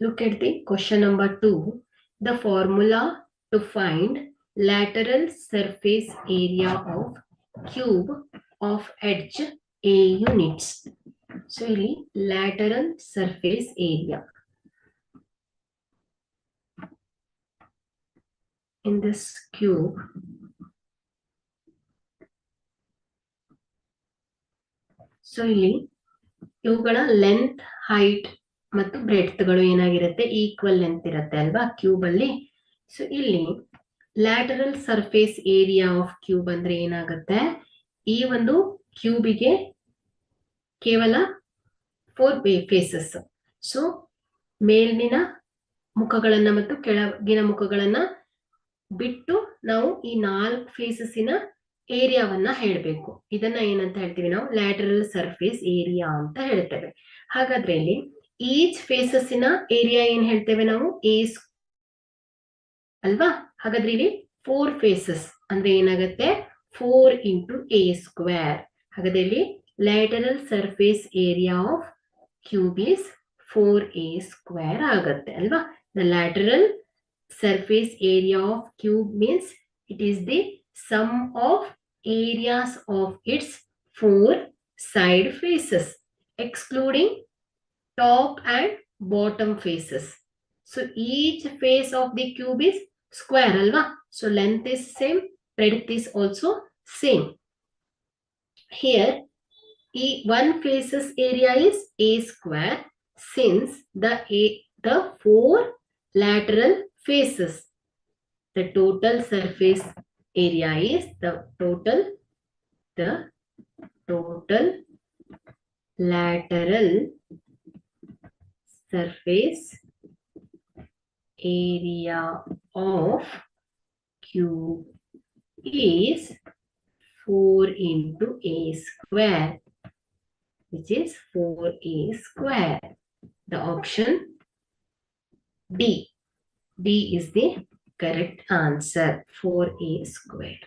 Look at the question number 2. The formula to find lateral surface area of cube of edge A units. So, ಇಲ್ಲಿ lateral surface area. In this cube, so ಇಲ್ಲಿ ಇವುಗಳ length, height ಮತ್ತು ಬ್ರೆಡ್ತ್ಗಳು ಏನಾಗಿರುತ್ತೆ, equal length ಇರುತ್ತೆ ಅಲ್ವಾ cube ಅಲ್ಲಿ. So ಇಲ್ಲಿ lateral surface area of cube ಅಂದ್ರೆ ಏನಾಗುತ್ತೆ, ಈ ಒಂದು ಕ್ಯೂಬಿಗೆ ಕೇವಲ 4 ಫೇಸಸ್. ಸೊ ಮೇಲಿನ ಮುಖಗಳನ್ನ ಮತ್ತು ಕೆಳಗಿನ ಮುಖಗಳನ್ನ ಬಿಟ್ಟು ನಾವು ಈ 4 ಫೇಸಸ್ಸಿನ ಏರಿಯಾವನ್ನ ಹೇಳ್ಬೇಕು. ಇದನ್ನ ಏನಂತ ಹೇಳ್ತೀವಿ ನಾವು, ಲ್ಯಾಟರಲ್ ಸರ್ಫೇಸ್ ಏರಿಯಾ ಅಂತ ಹೇಳ್ತೇವೆ. ಹಾಗಾದ್ರೆ ಇಲ್ಲಿ ಈಚ್ ಫೇಸಸ್ಸಿನ ಏರಿಯಾ ಏನ್ ಹೇಳ್ತೇವೆ ನಾವು, ಎ ಅಲ್ವಾ. ಹಾಗಾದ್ರೆ ಇಲ್ಲಿ 4 ಫೇಸಸ್ ಅಂದ್ರೆ ಏನಾಗುತ್ತೆ, 4 ಇಂಟು ಎ ಸ್ಕ್ವೇರ್. ಹಾಗಾದ್ರೆ ಇಲ್ಲಿ lateral surface area of cube is 4a square ಆಗುತ್ತೆ ಅಲ್ವಾ. The lateral surface area of cube means it is the sum of areas of its 4 side faces excluding top and bottom faces. So each face of the cube is square alva. So length is same, breadth is also same. Here one face's area is a square since the 4 lateral faces. The total surface area is the total lateral surface area of cube is 4 into a square, which is 4a square. The option D. D is the correct answer, 4a square.